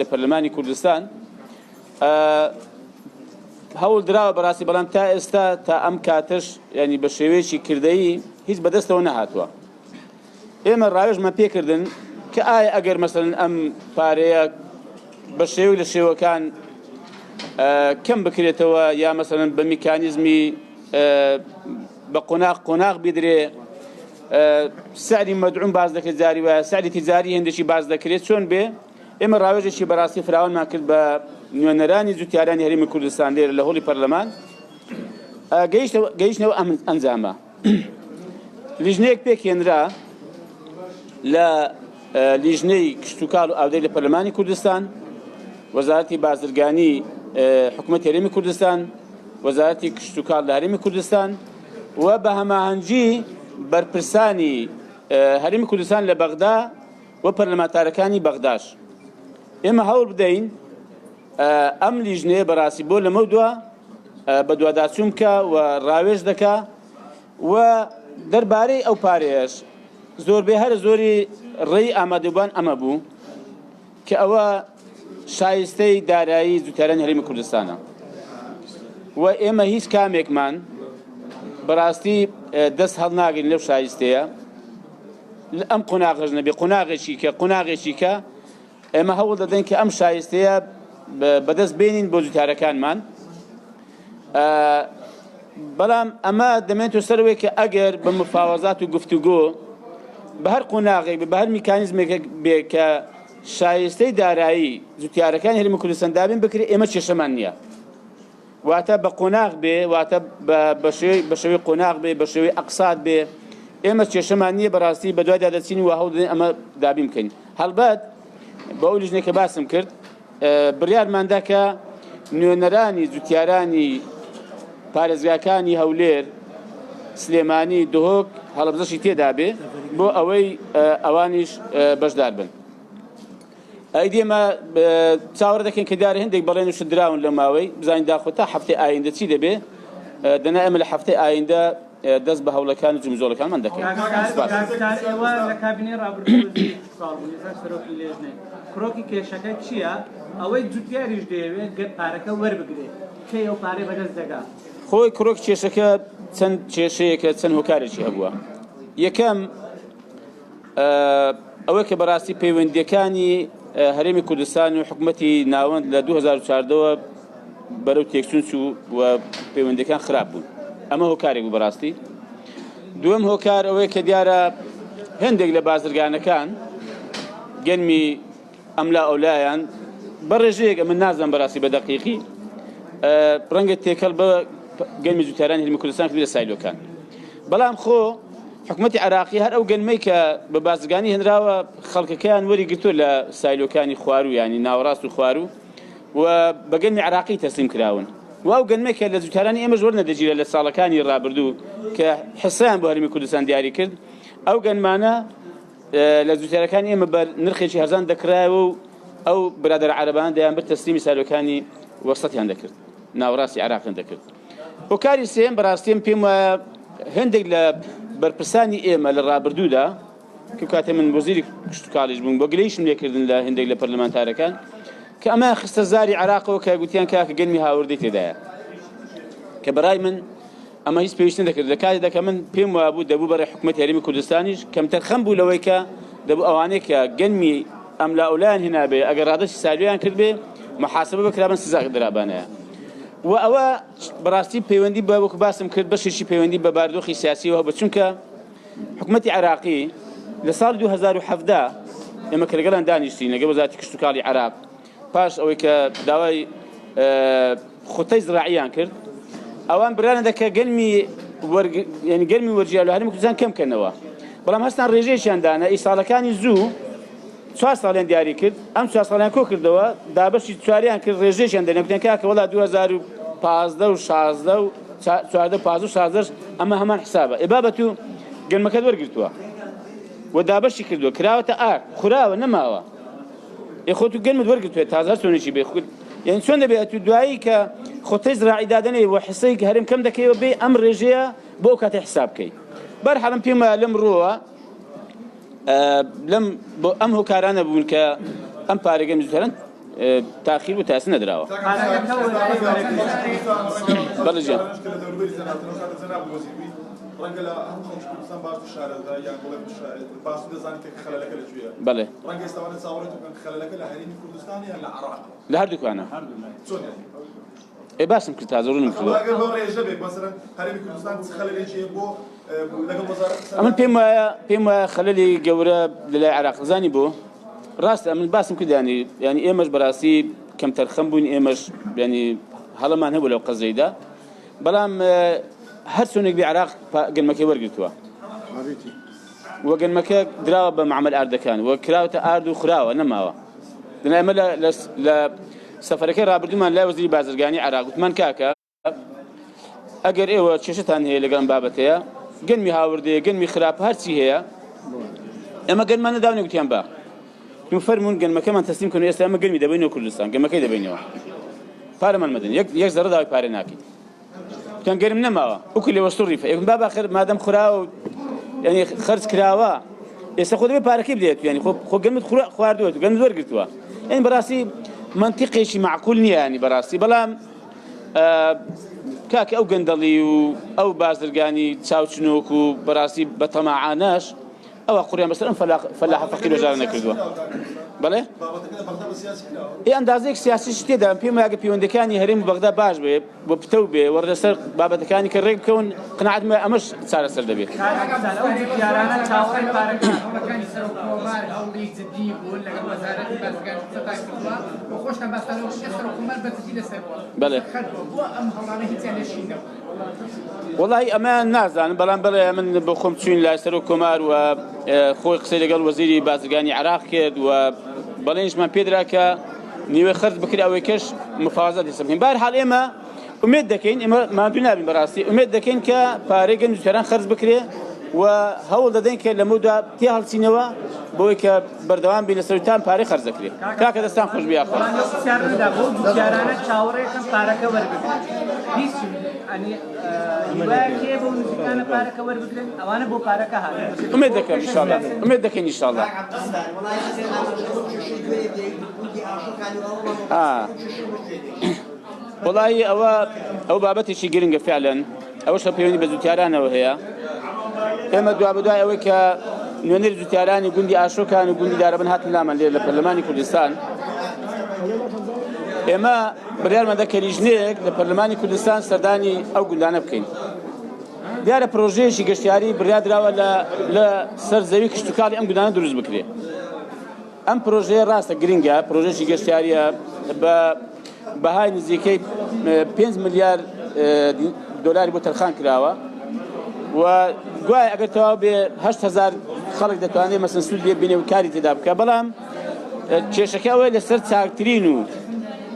لپەرلەمانی کوردستان هەوڵ دراوە بەڕاستی بەڵام تا ئێستا تا ئەم کاتش ینی بە شێوەیەکی کردەیی هیچ بەدەستەوە نەهاتووە. ئێمە ڕاوێژمان پێکردن کە ئایا ئەگەر مەسەڵەن ئەم پارەیە بە شێوەی لە شێوەکان کەم بکرێتەوە یا مەسەڵەن بە میکانیزمی بە قۆناغ بیدرێ سعری مەدعوم باز دەکرێت جاری وایە سعری تیجاری هێندێکی باز دەکرێت چۆن بێ. ئێمە ڕاوێژێکی بەڕاستی فراوانمان کرد بە نوێنەرانی جوتیارانی هەرێمی کوردستان لێرە لە هۆڵی پەرلەمان گەیشتنەوە ئەم ئەنجامە. لیژنەیەک پێکهێنرا لە لیژنەی کشتوکاڵ و ئاودەی لە پەرلەمانی کوردستان، وەزارەتی بازرگانی حکوومەتی هەرێمی کوردستان، وەزارەتی کشتوکاڵ لە هەرێمی کوردستان و بە هەماهەنگی بەرپرسانی هەرێمی کوردستان لە بەغدا و پەرلەمانتارەکانی بەغداش. ئێمە هەوڵ بدەین ئەم لیژنەیە بەڕاستی بۆ لەمە دووە بە دوواداچوون بکە و ڕاوێژ دەکا و دەربارەی ئەو پارەیەش زۆربەی هەر زۆری ڕێی ئامادەبووان ئەمە بوو کە ئەوە شایستەی دارایی جوتیارانی هەرێمی کوردستانە و ئێمە هیچ کامێکمان بەڕاستی دەست هەڵناگرین لەو شایستەیە ئەم قۆناغەش نەبێ قۆناغێکی کە ئێمە هەوڵ دەدەین کە ئەم شایستەیە بەدەست بێنین بۆ جوتیارەکانمان. بەڵام ئەمە دەمێنێتەوە سەرەوەی کە ئەگەر بە مفاوەزات و گفتوگۆ بە هەر قۆناغێک بە هەر میکانیزمێک بێ کە شایستەی دارایی جوتیارەکانی هەرێمی کوردستان دابین بکرێت، ئێمە کێشەمان نییە. واتە بە قۆناغ بێ، واتە بە شێوەی قۆناغ بێ، بە شێوەی ئەقسات بێ، ئێمە کێشەمان نییە بەڕاستی بە دوای دادەچین و هەوڵ دەدەین ئەمە دابین بکەین. هەڵبەت بە ئەو لیژنەیە کە باسم کرد بڕیارماندا کە نوێنەرانی جوتیارانی پارێزگاکانی هەولێر، سلێمانی، دهۆک هەڵەبجەشی تێدا بێ بۆ ئەوەی ئەوانیش بەشدار بن. ئەیدێمە چاوەڕ دەکەین کە دیارە هەندێک بەڵێن وشت دراون لە ماوەی بزانین داخۆ تا هەفتەی ئایندە چی دەبێ. دەنا ئێمە لە هەفتەی ئایندە دەست بە هەوڵەکان و جمزۆڵەکانمان دەکەین. ئێوە لە کابینەی ڕابردوودی ساڵبوونیزە سەرۆکی لێژنێ کڕۆکی کێشەکە چییە؟ ئەوەی جوتیاریش دەیەوێت گەر پارەکە وەربگرێت کە ئەو پارەی بەدەست دەگا. خۆی کڕۆکی کێشەکە چەند کێشەیەکە چەند هۆکارێکی هەبووە. یەکەم ئەوەی کە بەڕاستی پەیوەندیەکانی هەرێمی کوردستان و حکوومەتی ناوەند لە 2014ەوە بەرەو تێکچوون چوو و پەیوەندیەکان خراپ بوون. ئەمە هۆکارێک بوو بەڕاستی. دووەم هۆکار ئەوەیە کە دیارە هەندێک لە بازرگانەکان گەنمی ئەملا ئەولایان بە ڕێژەیەک من نازانم بەڕاستی بە دەقیقی ڕەنگە تێکەڵ بە گەنمی جوتیارانی هەرێمی کوردستان کردووە سایلۆکان. بەڵام خۆ حکوومەتی عراقی هەر ئەو گەنمەی کە بە بازرگانی هێنراوە خەڵکەکەیان وەریگرتووە لە سایلۆکانی خوارو ینی ناوەڕاست و خوارو و بە گەنمی عراقی تەسلیم کراون. و ئەو گەنمێک کە لە جوتیارانی ئێمە زۆر نەدەگیرە لە ساڵەکانی ڕابردوو کە حسەیان بۆ هەرێمی کوردستان دیاری کرد، ئەو گەنمانە لە جوتیارەکانی ئێمە بە نرخێکی هەرزان دەکرایەوە و ئەو برادەر عەرەبان دەیان بر تەسلیمی سایلۆکانی وەسەتیان دەکرد، ناوەڕاستی عراقیان دەکرد. هۆکاری سێم بەڕاستیم پێم وایە هەندێک لە بەرپرسانی ئێمە لە ڕابردوودا کە کاتێ من وەزیری کشتوکاڵیش بووم بۆ گلەیشم لێکردن لە هەندێک لە پەرلەمانتارەکان کە ئەمە خستە زاری عراقەوە کە گوتیان کاکە گەنمی هاوردەی تێدایە، کە بەڕای من ئەمە هیچ پێویستی نەکرد. لە کاتێکدا کە من پێم وابوو دەبوو بەڕێ حکوومەتی هەرێمی کوردستانیش کەمتر خەم بوو لەوەی کە دەبوو ئەوانەیە کە گەنمی ئەملا ئەولایان هێنابێ ئەگەر ڕادەشی سایلۆیان کرد بێ محاسبە بکرابن سزا درابانەیە. و ئەوە بەڕاستی پەیوەندی بە وەکو باسم کرد بەشێکی پەیوەندی بە باردۆخی سیاسیەوە بە چونکە حکوومەتی عراقی لە ساڵی 2017 ئێمە کە لەگەڵیان دانیشتین لەگەڵ وەزارەتی کشتوکاڵی عراق پاش ئەوەی کە داوای خوتەی زراعیان کرد، ئەوان برانەدا کە گەنمی وەرگیا لە هەرێمی کوردستان کەم کەنەوە، بەڵام هەستان ڕێژەیەکیان دانا ئیساڵەکانی زوو 4 ساڵیان دیاری کرد، ئەم 4 ساڵیان کۆ کردەوە دابەشی چواریان کرد ڕێژەیەکیان دەنێکوتیان کاکە وەڵا 2015 و 16 و 14 15 و 16 ئەمە هەمان حسابە ئێبابەت و گەنمەکەت وەرگرتووە و دابەشی کردووە کراوەتە ئار خوراوە نەماوە خۆت و گەنمت وەرگرتوێت تازە سۆنێکی بێ خود یعنی چۆن دەبێت و دوایی کە خۆتەی زراعی دادنێ و حسەی هەرێم کەم دەکەیەوە بێ ئەم ڕێژەیە بۆ ئەو کاتێ حساب بکەیت. بەرحەڵم پێم وایە لەم ڕۆوە لەم بۆ ئەم هۆکارانە بوون کە ئەم پارێگەم جوتیاران تاخیر و تاسی نەدراوە. بەڵێ جان. ڕەنگە لە هەموو خەڵکی کوردستان باش شارەدا یان بڵێ باش دەزانێت کە خەلەلەکە لەکوێیە. بەڵێ. ڕەنگە ئێستاوانە چاوەڕێت بکەن خەلەلەکە لە هەرێمی کوردستان یان لە عێراق؟ لە هەردووکانە. چۆن؟ باسم کرد تازە ڕوونم کردووە. ئەگەر بەو ڕێژە بێت مەسەڵەن هەرێمی کوردستان چ خەلەلێکیە بۆ لەگەڵ وەزارەت ئەمن پێم وایە خەلەلی گەورە لەلای عێراق زانی بۆ ڕاستە ئەمن باسم کرد ینی ئێمەش بەڕاستی کەم تەرخەم بووین ئێمەش ینی هەڵەمان هەبوو لەو قەزەیدا بەڵام هەر چۆنێک بێ عێراق گەنمەکەی وەرگرتووە وە گەنمەکە دراوە بە معامەل ئاردەکان وە کراوەتە ئارد و خوراوە نەماوە دەنا ئێمە لە سەفەرەکەی ڕابردوومان لای وەزیری بازرگانی عێراق وتمان کاکە ئەگەر ئێوە کێشەتان هەیە لەگەڵ ئەم بابەتەیە گەنمی هاوردەیە گەنمی خراپ هەرچی هەیە ئێمە گەنمان نەداونێ گوتیان با فەرمونون گەنمەکەمان تەسلیم کردن ئێستا ئەمە گەنمی دەبینەوە کوردستان گەنمەکەی دەبینەوە پارەمان مەدەن یەک زەڕە داوای پارە ناکەیت گوتیان گەرم نەماوە وەکو لێوە سوڕیفە یەکم با باخر مادەم خوراوە ینی خەرج کراوە ئێستا خۆ دەبێت پارەکەی بدێت ینی خۆ گەنمت خواردووە گەنمت وەرگرتووە یعنی بەڕاستی منطقێکی معقول نییە ینی بەڕاستی بەڵام کاکە ئەو گەندەڵی و ئەو بازرگانی چاوچنۆک و بەڕاستی بە تەماعانەش ئەوە قوڕیان بەسەر ئەم فەلاحە فەقیر وەژارە نەکردووە بەڵێ ئەندازەیەک سیاسیش تێدا پێم وایە پەیوەندەکانی هەرێمی بەغدا باش بێ بۆ پتە بێ وەردەسەر بابەتەکانی کە ڕێک بکەون قەناعەتم ئەمەش چارەسەر دەبێت بەڵێ وڵی ئەمە نازانم بەڵام بڵێ من بۆ خۆم چوین لای سەر و کۆمار و خۆی قسەی لەگەڵ وەزیری بازرگانی عێراق کرد و بەڵێنیشمان پێدرا کە نیوێ خەرج بکرێ ئەوەی کەش مفاوەزەت هێستا بکەین بەهەرحاڵ ئێمە ئومێد دەکەین ئێمە مادوو نابین بەڕاستی ئومێد دەکەین کە پارەی گەنج و جوتیاران خەرج بکرێ و هەوڵ دەدەین کە لەمەودا تێ هەڵچینەوە بۆی کە بەردەوام بین لە سەرتان پارەی خەرج دەکرێت کاکە دەستان خۆش بیاخۆ جوتیارانە چاوەڕێکم پارەکە وەربگرن هیچ کێ بۆ نزیکانە پارەکە وەربگرن ئەوانە بۆ پارەکە هات ئومێد دەکەم ئینشاءالله ئومێد دەکەین ئینشاءالله وڵی ئەو بابەتێکی گرنگە فعلەن ئەوەش لە پەیوەندی بە جوتیارانەوە هەیە ئێمە دوا بەدوای ئەوەی کە نوێنەری جوتیارانی گوندی ئاشۆکان و گوندی دارەبن هاتن لامان لێ لە پەرلەمانی کوردستان ئێمە بڕیارمان دا کە لیژنەیەک لە پەرلەمانی کوردستان سەردانی ئەو گوندانە بکەین دیارە پرۆژەیەکی گەشتیاری بڕیادراوە لە سەر زەوی کشتتوکاڵی ئەم گوندانە دروست بکرێ ئەم پرۆژەیە ڕاستە گرنگە پرۆژەیەکی گەشتیاریە بە بەهای نزیکەی 5 ملیار دۆلاری بۆ تەرخان کراوە و گوایە ئەگەر تەواو بێ 8,000 خەڵک دەتوانێت مەسەن سوود لێ بینێ و کاری تێدا بکە بەڵام کێشەکە ئەوەیە لەسەر چاکترین و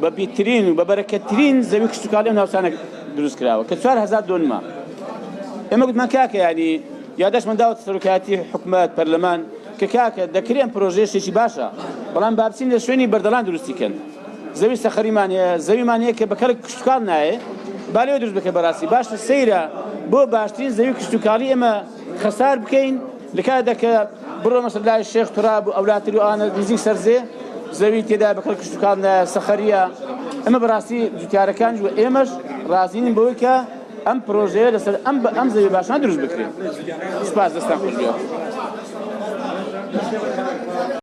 بەبیترین و بەبەرەکەترین زەوی کشتتوکاڵی ئەم ناوچانە دروست کراوە کە 4,000 دۆنما ئێمە گوتمان کاکە ینی یادەشمان داوە سەرۆکایەتی حکومەت پەرلەمان کە کاکە دەکرێن پرۆژەیەشێکی باشە بەڵام با بچین لە شوێنی بەردەڵان دروستیکەن زەوی سەخەریمان هەیە زەویمان هەیە کە بەکەڵک کشتتوکاڵ نایە با لێوە دروست بکە بەڕاستی باشتر سەیرە بۆ باشترین زەوی کشتتوکاڵی ئێمە خەسار بکەین لە کاتێکدا کە بڕۆ مەسەڵ لای شێخ توراب و ئەولاتری و ئانە نزیک سەرزێ زەوی تێدا بەکەڵک کشتتوکاڵ نایە سەخەریە ئەمە بەڕاستی جوتیارەکانیش و ئێمەش ڕازینین بەوەی کە ئەم پرۆژەیە لەسەر ئەم زەوی باشان دروست بکرێت سپاس دەستان خۆش بێ